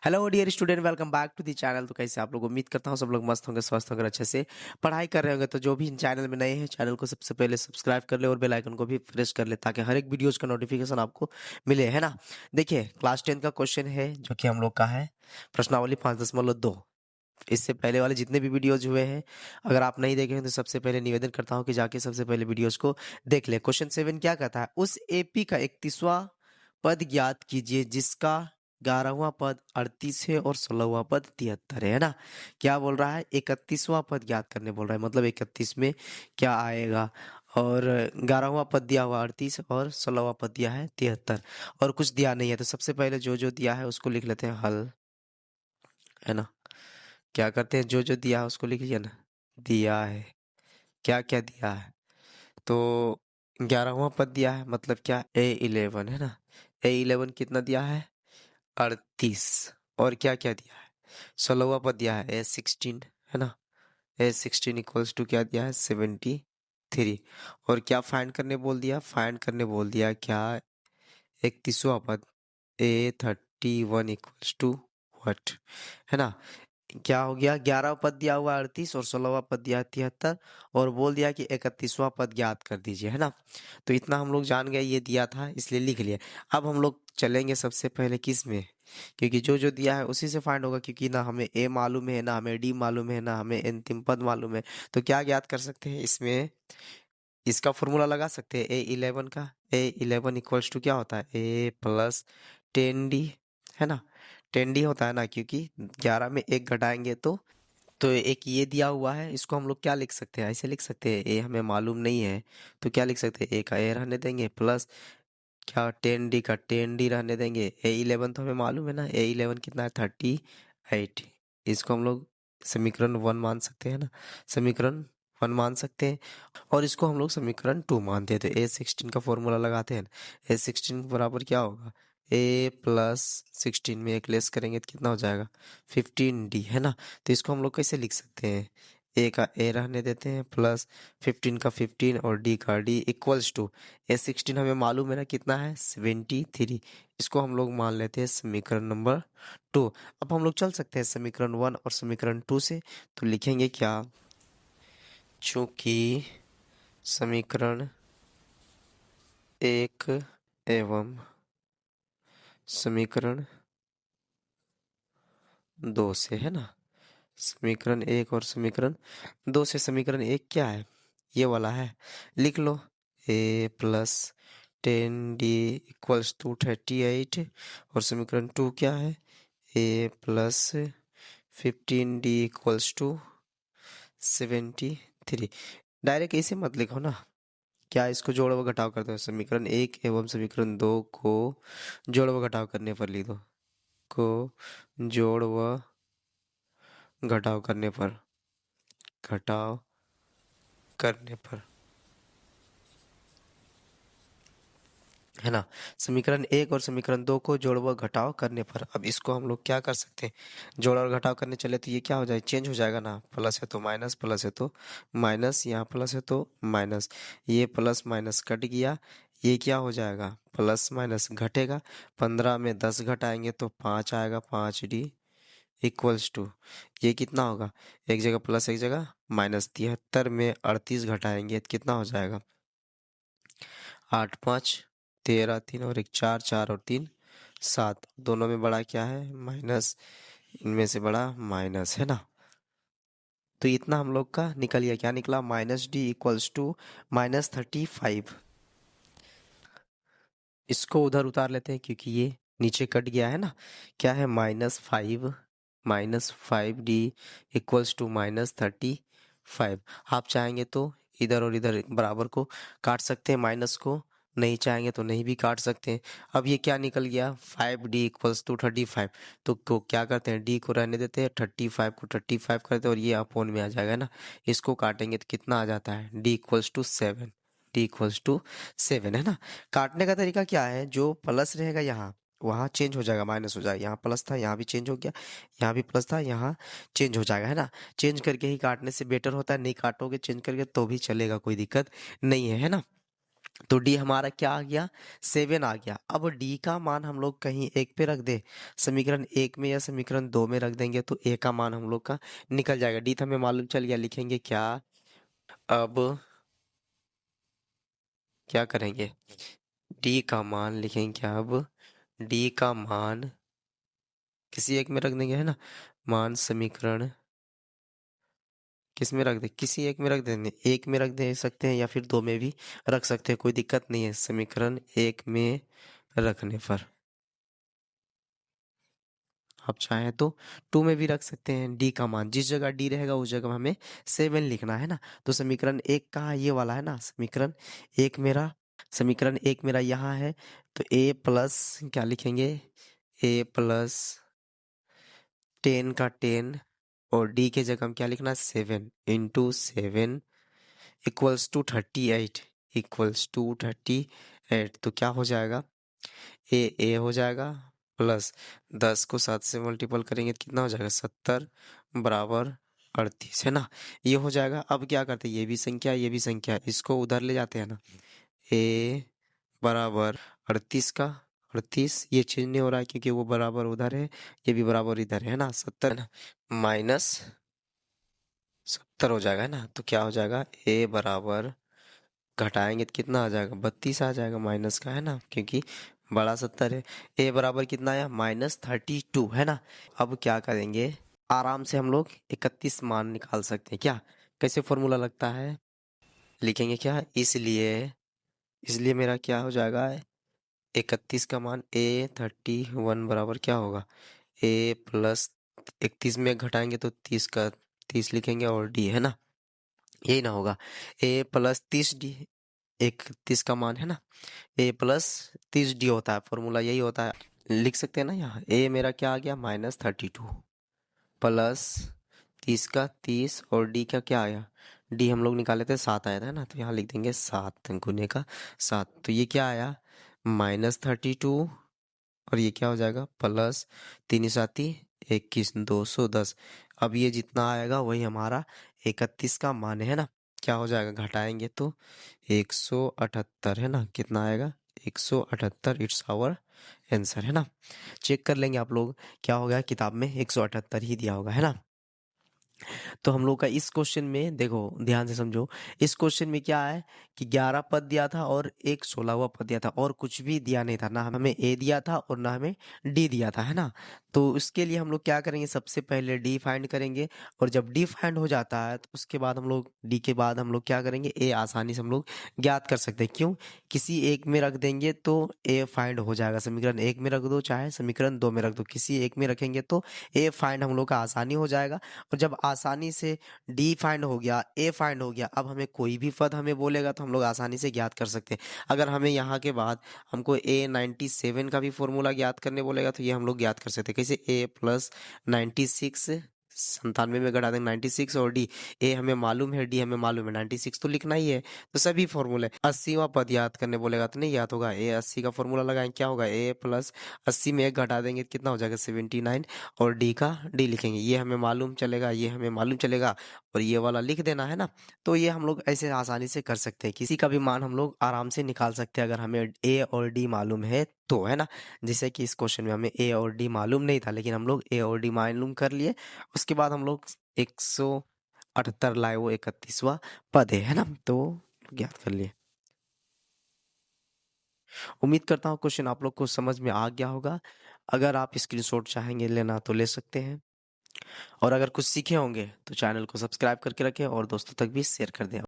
Hello dear student, welcome back to the channel. तो कैसे आप लोग? उम्मीद करता हूँ सब लोग मस्त होंगे, स्वस्थ होंगे, अच्छे से पढ़ाई कर रहे होंगे। तो जो भी चैनल में नए हैं, चैनल को सबसे पहले सब्सक्राइब कर ले और बेल आइकन को भी प्रेस कर ले ताकि हर एक वीडियोज का नोटिफिकेशन आपको मिले, है ना। देखिए, क्लास 10 का क्वेश्चन है जो कि हम लोग का है प्रश्नावली 5.2। इससे पहले वाले जितने भी वीडियोज हुए हैं, अगर आप नहीं देखे हैं तो सबसे पहले निवेदन करता हूँ कि जाके सबसे पहले वीडियोज को देख ले। क्वेश्चन 7 क्या कहता है? उस एपी का 31वां पद ज्ञात कीजिए जिसका 11वां पद 38 है और 16वां पद 73 है ना। क्या बोल रहा है? 31वां पद ज्ञात करने बोल रहा है, मतलब 31 में क्या आएगा। और 11वां पद दिया हुआ 38 और 16वां पद दिया है 73 और कुछ दिया नहीं है। तो सबसे पहले जो जो दिया है उसको लिख लेते हैं हल, है ना। क्या करते हैं? जो जो दिया है उसको लिख लिया ना। दिया है, क्या क्या दिया है? तो 11वां पद दिया है, मतलब क्या? A11 है ना। A11 कितना दिया है? 38। और क्या क्या दिया है? 16वां पद दिया है A16, है ना। A16 इक्वल्स टू क्या दिया है? 73। और क्या फाइंड करने बोल दिया? फाइंड करने बोल दिया क्या? 31वां पद A31 इक्वल्स टू व्हाट, है ना। क्या हो गया? 11वां पद दिया हुआ 38 और 16वां पद दिया है 73 और बोल दिया कि 31वां पद ज्ञात कर दीजिए, है ना। तो इतना हम लोग जान गए, ये दिया था इसलिए लिख लिया। अब हम लोग चलेंगे सबसे पहले किस में, क्योंकि जो जो दिया है उसी से फाइंड होगा, क्योंकि ना हमें ए मालूम है, ना हमें डी मालूम है, ना हमें अंतिम पद मालूम है। तो क्या ज्ञात कर सकते हैं इसमें? इसका फॉर्मूला लगा सकते हैं A11 का। A11 इक्वल्स टू क्या होता है? A प्लस 10D, है ना। 10D होता है ना, क्योंकि 11 में एक घटाएंगे तो एक ये दिया हुआ है, इसको हम लोग क्या लिख सकते हैं? ऐसे लिख सकते हैं, ए हमें मालूम नहीं है तो क्या लिख सकते हैं? ए का ए रहने देंगे प्लस क्या 10D का 10D रहने देंगे। A11 तो हमें मालूम है ना, A11 कितना है? 38। इसको हम लोग समीकरण 1 मान सकते हैं ना, समीकरण 1 मान सकते हैं। और इसको हम लोग समीकरण 2 मानते हैं। तो A16 का फॉर्मूला लगाते हैं। A16 बराबर क्या होगा? A प्लस 16 में एक लेस करेंगे तो कितना हो जाएगा? 15D, है ना। तो इसको हम लोग कैसे लिख सकते हैं? ए का ए रहने देते हैं प्लस 15 का 15 और डी का डी इक्वल्स टू A16 हमें मालूम है ना कितना है? 73। इसको हम लोग मान लेते हैं समीकरण नंबर 2। अब हम लोग चल सकते हैं समीकरण 1 और समीकरण 2 से। तो लिखेंगे क्या? चूंकि समीकरण 1 एवं समीकरण 2 से, है ना। समीकरण 1 और समीकरण 2 से समीकरण 1 क्या है? ये वाला है, लिख लो। A plus 10D equals to 38 और समीकरण 2 क्या है? A plus 15D equals to 73। Direct ऐसे मत लिखो ना, क्या इसको जोड़ व घटाव करते हो? समीकरण 1 एवं समीकरण 2 को जोड़ व घटाव करने पर लिख दो। को जोड़ व घटाव करने पर, घटाव करने पर, है ना। समीकरण 1 और समीकरण 2 को जोड़ व घटाव करने पर। अब इसको हम लोग क्या कर सकते हैं? जोड़ और घटाव करने चले तो ये क्या हो जाए? चेंज हो जाएगा ना। प्लस है तो माइनस, प्लस है तो माइनस, यहाँ प्लस है तो माइनस। ये प्लस माइनस कट गया, ये क्या हो जाएगा? प्लस माइनस घटेगा। 15 में 10 घटाएंगे तो 5 आएगा, 5D इक्वल्स टू ये कितना होगा? एक जगह प्लस एक जगह माइनस। 73 में 38 घटाएंगे तो कितना हो जाएगा? 8 5 13, 3 और 1 4, 4 और 3 7। दोनों में बड़ा क्या है? माइनस। इनमें से बड़ा माइनस, है ना। तो इतना हम लोग का निकल गया। क्या निकला? -D equals to -35। इसको उधर उतार लेते हैं क्योंकि ये नीचे कट गया है ना। क्या है? -5 -5D इक्वल्स टू -35। आप चाहेंगे तो इधर और इधर बराबर को काट सकते हैं, माइनस को। नहीं चाहेंगे तो नहीं भी काट सकते हैं। अब ये क्या निकल गया? 5D equals to 35। तो क्या करते हैं? D को रहने देते हैं, 35 को 35 करते हैं और ये अपोन में आ जाएगा ना। इसको काटेंगे तो कितना आ जाता है? D equals to 7। D equals to 7, है ना। काटने का तरीका क्या है? जो प्लस रहेगा यहाँ वहाँ चेंज हो जाएगा, माइनस हो जाएगा। यहाँ प्लस था, यहाँ भी चेंज हो गया। यहाँ भी प्लस था, यहाँ चेंज हो जाएगा, है ना। चेंज करके ही काटने से बेटर होता है। नहीं काटोगे चेंज करके तो भी चलेगा, कोई दिक्कत नहीं है, है ना। तो डी हमारा क्या आ गया, 7 आ गया। अब डी का मान हम लोग कहीं एक पे रख दे, समीकरण एक में या समीकरण दो में रख देंगे तो ए का मान हम लोग का निकल जाएगा। डी तो हमें मालूम चल गया, लिखेंगे क्या, अब क्या करेंगे, डी का मान लिखेंगे क्या, अब डी का मान किसी एक में रख देंगे, है ना। मान समीकरण किस में रख दे, किसी एक में रख देंगे, एक में रख दे सकते हैं या फिर दो में भी रख सकते हैं, कोई दिक्कत नहीं है समीकरण एक में रखने पर। आप चाहें तो टू में भी रख सकते हैं। डी का मान जिस जगह डी रहेगा उस जगह हमें 7 लिखना है ना। तो समीकरण एक का ये वाला है ना, समीकरण एक मेरा यहाँ है। तो ए प्लस क्या लिखेंगे, ए प्लस 10 का 10 और डी के जगह हम क्या लिखना, 7 into 7 equals to 38, equals to 38। तो क्या हो जाएगा, ए हो जाएगा प्लस 10 को 7 से मल्टीपल करेंगे तो कितना हो जाएगा, 70 बराबर 38, है ना। ये हो जाएगा। अब क्या करते हैं, ये भी संख्या इसको उधर ले जाते हैं ना, ए बराबर 38 का 38, ये चेंज नहीं हो रहा है क्योंकि वो बराबर उधर है, ये भी बराबर इधर है ना, 70 है ना, माइनस 70 हो जाएगा, है ना। तो क्या हो जाएगा, ए बराबर घटाएंगे तो कितना आ जाएगा, 32 आ जाएगा माइनस का, है ना, क्योंकि बड़ा 70 है। ए बराबर कितना आया, -32, है ना। अब क्या करेंगे, आराम से हम लोग 31 मान निकाल सकते हैं क्या, कैसे फॉर्मूला लगता है, लिखेंगे क्या, इसलिए मेरा क्या हो जाएगा, 31 का मान A31 बराबर क्या होगा, ए प्लस 31 में घटाएंगे तो 30 का 30 लिखेंगे और डी, है ना, यही ना होगा, ए प्लस 30 डी, 31 का मान है ना, ए प्लस 30 डी होता है, फॉर्मूला यही होता है, लिख सकते हैं ना। यहाँ ए मेरा क्या आ गया, -32 प्लस 30 का 30 और डी का क्या आया, डी हम लोग निकाले थे 7 आया था ना, तो यहाँ लिख देंगे 7 गुने का 7। तो ये क्या आया, -32 और ये क्या हो जाएगा, प्लस 3 साती 21 210। अब ये जितना आएगा वही हमारा 31 का मान है ना। क्या हो जाएगा, घटाएंगे तो 178, है ना, कितना आएगा 178, इट्स आवर आंसर, है ना। चेक कर लेंगे आप लोग, क्या हो गया, किताब में 178 ही दिया होगा, है ना। तो हम लोग का इस क्वेश्चन में देखो ध्यान से समझो, इस क्वेश्चन में क्या है कि 11 पद दिया था और एक 16वां पद दिया था और कुछ भी दिया नहीं था, ना हमें ए दिया था और ना हमें डी दिया था, है ना। तो इसके लिए हम लोग क्या करेंगे, सबसे पहले डी फाइंड करेंगे और जब डी फाइंड हो जाता है तो उसके बाद हम लोग डी के बाद हम लोग क्या करेंगे, ए आसानी से हम लोग ज्ञात कर सकते हैं। क्यों, किसी एक में रख देंगे तो ए फाइंड हो जाएगा, समीकरण एक में रख दो चाहे समीकरण दो में रख दो, किसी एक में रखेंगे तो ए फाइंड हम लोग का आसानी हो जाएगा। और जब आसानी से डी फाइंड हो गया, ए फाइंड हो गया, अब हमें कोई भी पद हमें बोलेगा तो हम लोग आसानी से ज्ञात कर सकते हैं। अगर हमें यहाँ के बाद हमको A97 का भी फॉर्मूला ज्ञात करने बोलेगा तो ये हम लोग ज्ञात कर सकते हैं कैसे, ए प्लस 96 97 में घटा देंगे 96 और डी, ए हमें मालूम है डी हमें मालूम है 96 तो लिखना ही है। तो सभी फॉर्मूले 80वां पद याद करने बोलेगा तो नहीं याद होगा, ए 80 का फॉर्मूला लगाएंगे क्या होगा, ए प्लस 80 में एक घटा देंगे तो कितना हो जाएगा 79 और डी का डी लिखेंगे, ये हमें मालूम चलेगा ये हमें मालूम चलेगा और ये वाला लिख देना, है ना। तो ये हम लोग ऐसे आसानी से कर सकते हैं, किसी का भी मान हम लोग आराम से निकाल सकते हैं अगर हमें ए और डी मालूम है तो, है ना। जैसे कि इस क्वेश्चन में हमें ए और डी मालूम नहीं था लेकिन हम लोग ए और डी मालूम कर लिए, उसके बाद हम लोग 178 लाए, वो 31वां पद है ना, तो ज्ञात कर लिए। उम्मीद करता हूँ क्वेश्चन आप लोग को समझ में आ गया होगा। अगर आप स्क्रीनशॉट चाहेंगे लेना तो ले सकते हैं और अगर कुछ सीखे होंगे तो चैनल को सब्सक्राइब करके रखें और दोस्तों तक भी शेयर कर दें।